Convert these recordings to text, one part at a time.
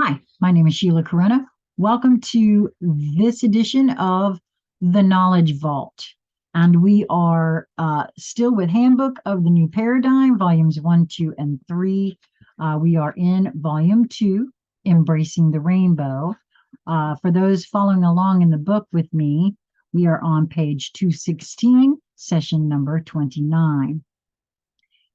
Hi, my name is Sheila Corona. Welcome to this edition of the Knowledge Vault. And we are still with Handbook of the New Paradigm, volumes 1, 2, and 3. We are in volume 2, Embracing the Rainbow. For those following along in the book with me, we are on page 216, session number 29.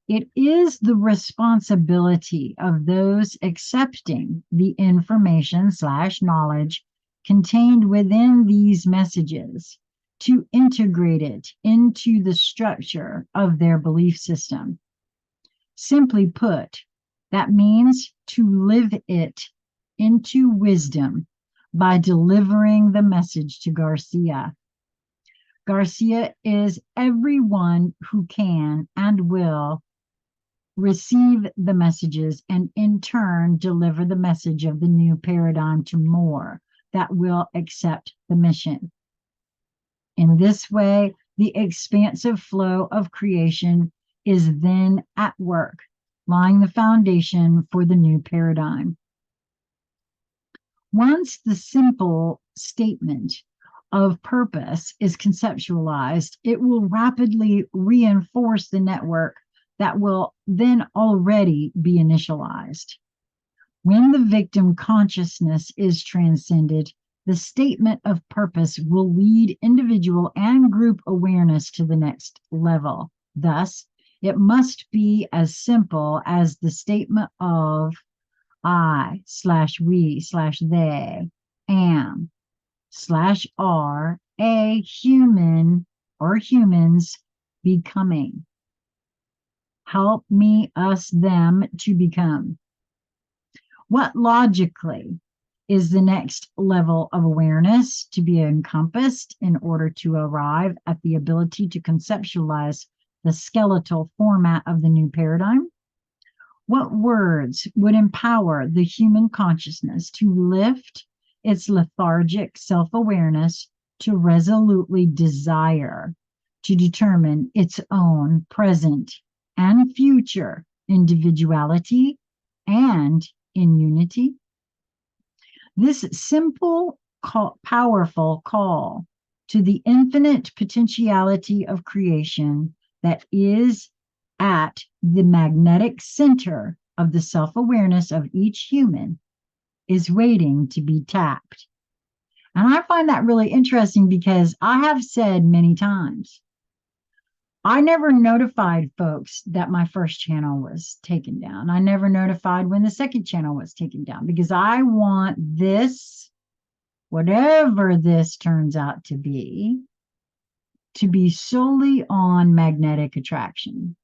It is the responsibility of those accepting the information/knowledge contained within these messages to integrate it into the structure of their belief system. Simply put, that means to live it into wisdom by delivering the message to Garcia. Garcia is everyone who can and will receive the messages and in turn deliver the message of the new paradigm to more that will accept the mission. In this way, the expansive flow of creation is then at work, laying the foundation for the new paradigm. Once the simple statement of purpose is conceptualized, it will rapidly reinforce the network that will then already be initialized. When the victim consciousness is transcended, the statement of purpose will lead individual and group awareness to the next level. Thus, it must be as simple as the statement of I/we/they am/are a human or humans becoming. Help me, us, them to become. What logically is the next level of awareness to be encompassed in order to arrive at the ability to conceptualize the skeletal format of the new paradigm? What words would empower the human consciousness to lift its lethargic self-awareness to resolutely desire to determine its own present and future individuality and in unity? This simple, powerful call to the infinite potentiality of creation that is at the magnetic center of the self-awareness of each human is waiting to be tapped. And I find that really interesting because I have said many times, I never notified folks that my first channel was taken down. I never notified when the second channel was taken down because I want this, whatever this turns out to be solely on magnetic attraction.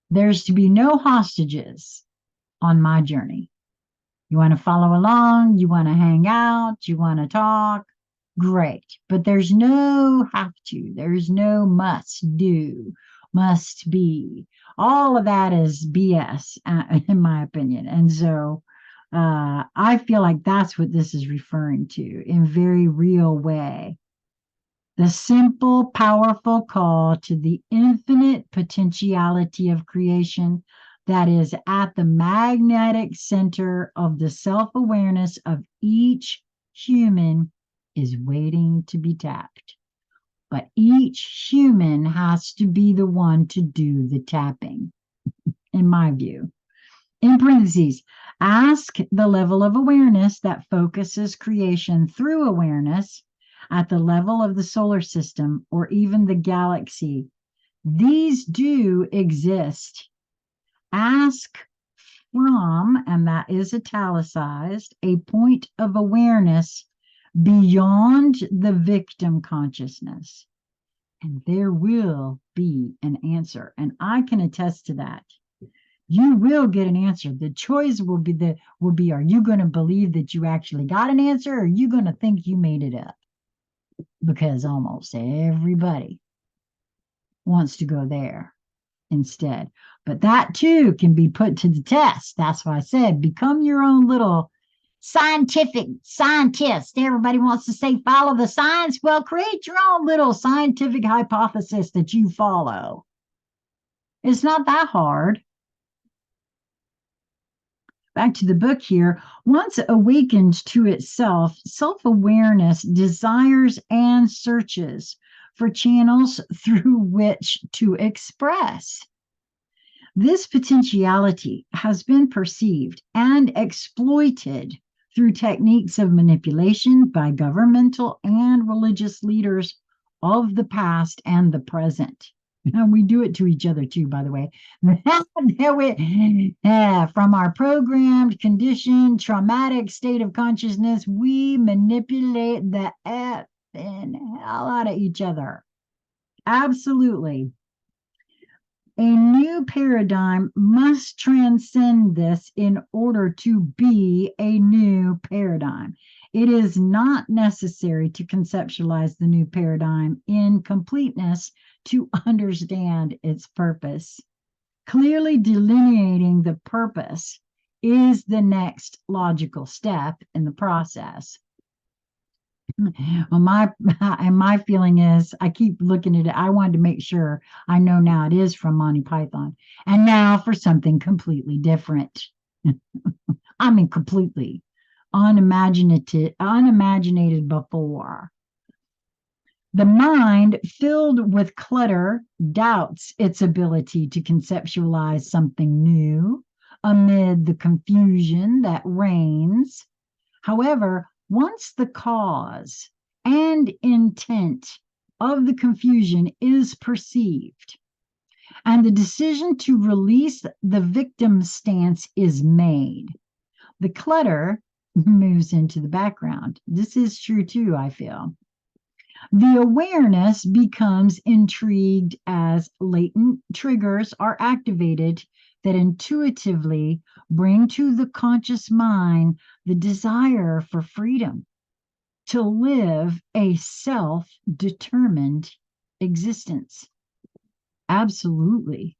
There's to be no hostages on my journey. You want to follow along, you want to hang out, you want to talk, great. But there's no have to, there's no must do, must be. All of that is BS, in my opinion. And so I feel like that's what this is referring to in a very real way. The simple, powerful call to the infinite potentiality of creation that is at the magnetic center of the self-awareness of each human is waiting to be tapped. But each human has to be the one to do the tapping, in my view. In parentheses, ask the level of awareness that focuses creation through awareness at the level of the solar system or even the galaxy. These do exist. Ask from, and that is italicized, a point of awareness beyond the victim consciousness. And there will be an answer. And I can attest to that. You will get an answer. The choice will be, are you going to believe that you actually got an answer, or are you going to think you made it up? Because almost everybody wants to go there instead. But that too can be put to the test. That's why I said, become your own little scientist. Everybody wants to say, follow the science. Well, create your own little scientific hypothesis that you follow. It's not that hard. back to the book here. Once awakened to itself, self-awareness desires and searches for channels through which to express. This potentiality has been perceived and exploited through techniques of manipulation by governmental and religious leaders of the past and the present. And we do it to each other too, by the way. From our programmed, conditioned, traumatic state of consciousness, we manipulate the effing hell out of each other. Absolutely. A new paradigm must transcend this in order to be a new paradigm. It is not necessary to conceptualize the new paradigm in completeness to understand its purpose. Clearly delineating the purpose is the next logical step in the process. Well, my feeling is, I keep looking at it. I wanted to make sure I know now it is from Monty Python. And now for something completely different. I mean, completely unimaginated before. The mind filled with clutter doubts its ability to conceptualize something new amid the confusion that reigns. However, once the cause and intent of the confusion is perceived and the decision to release the victim stance is made, the clutter moves into the background. This is true too, I feel. The awareness becomes intrigued as latent triggers are activated that intuitively bring to the conscious mind the desire for freedom, to live a self-determined existence. Absolutely.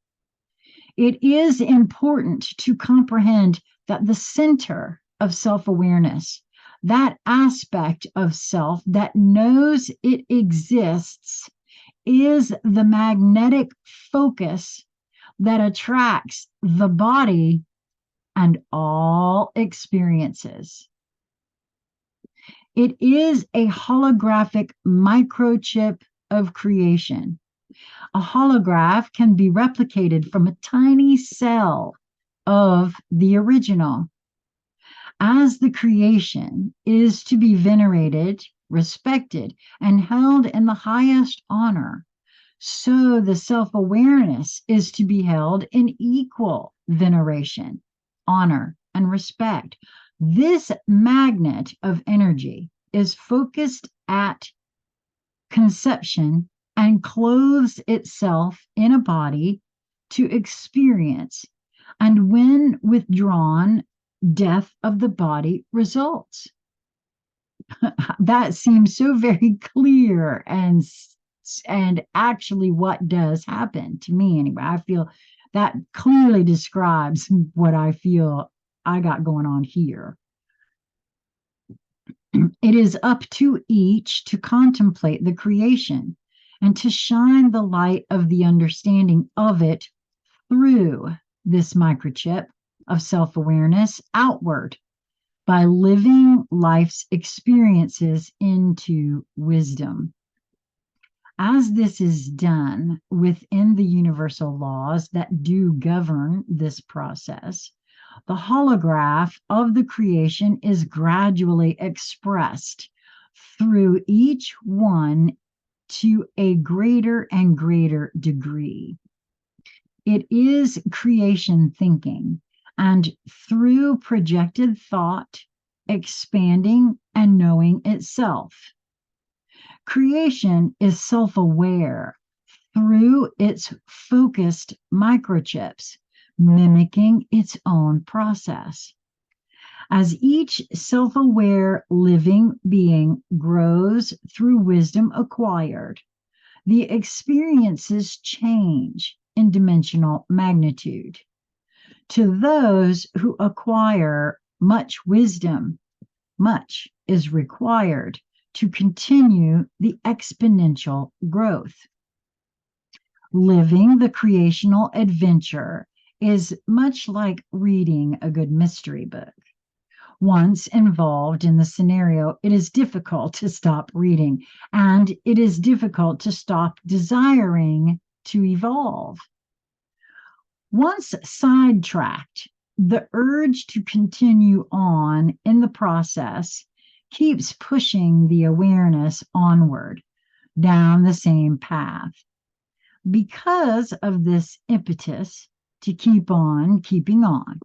It is important to comprehend that the center of self-awareness, that aspect of self that knows it exists, is the magnetic focus that attracts the body and all experiences. It is a holographic microchip of creation. A holograph can be replicated from a tiny cell of the original. As the creation is to be venerated, respected, and held in the highest honor, so the self-awareness is to be held in equal veneration, honor, and respect. This magnet of energy is focused at conception and clothes itself in a body to experience, and when withdrawn, death of the body results. That seems so very clear and actually what does happen to me anyway. I feel that clearly describes what I feel I got going on here. It is up to each to contemplate the creation and to shine the light of the understanding of it through this microchip of self-awareness outward by living life's experiences into wisdom. As this is done within the universal laws that do govern this process, the holograph of the creation is gradually expressed through each one to a greater and greater degree. It is creation thinking, and through projected thought, expanding and knowing itself. Creation is self-aware through its focused microchips, mimicking its own process. As each self-aware living being grows through wisdom acquired, the experiences change in dimensional magnitude. To those who acquire much wisdom, much is required to continue the exponential growth. Living the creational adventure is much like reading a good mystery book. Once involved in the scenario, it is difficult to stop reading, and it is difficult to stop desiring to evolve. Once sidetracked, the urge to continue on in the process keeps pushing the awareness onward down the same path. Because of this impetus to keep on keeping on,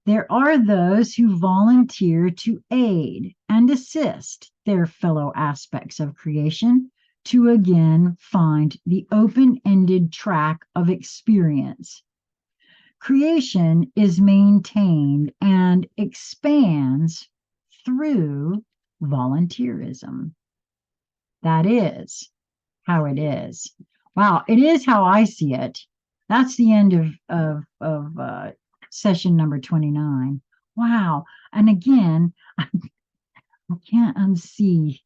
there are those who volunteer to aid and assist their fellow aspects of creation to again find the open-ended track of experience. Creation is maintained and expands through volunteerism. That is how it is. Wow, it is how I see it. That's the end of session number 29. Wow. And again, I can't unsee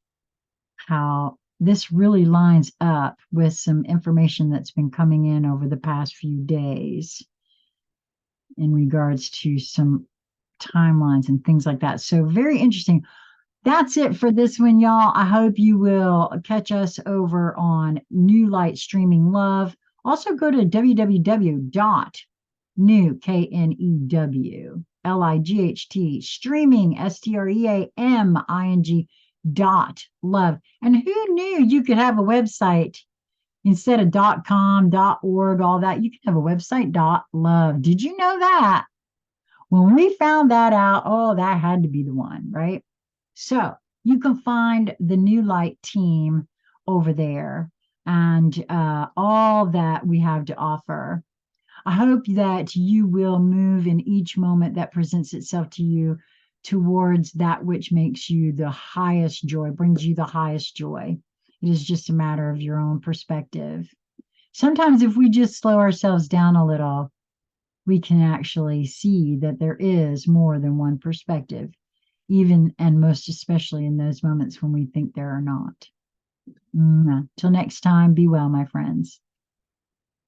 how this really lines up with some information that's been coming in over the past few days in regards to some timelines and things like that. So very interesting. That's it for this one, y'all. I hope you will catch us over on New Light Streaming Love. Also go to www.new, KNEWLIGHT, streaming, STREAMING.love. And who knew you could have a website instead of .com, .org, all that? You can have a website .love. Did you know that? When we found that out, oh, that had to be the one, right? So you can find the New Light team over there and all that we have to offer. I hope that you will move in each moment that presents itself to you towards that which makes you the highest joy, brings you the highest joy. It is just a matter of your own perspective. Sometimes if we just slow ourselves down a little, we can actually see that there is more than one perspective, even and most especially in those moments when we think there are not. Till next time, be well, my friends.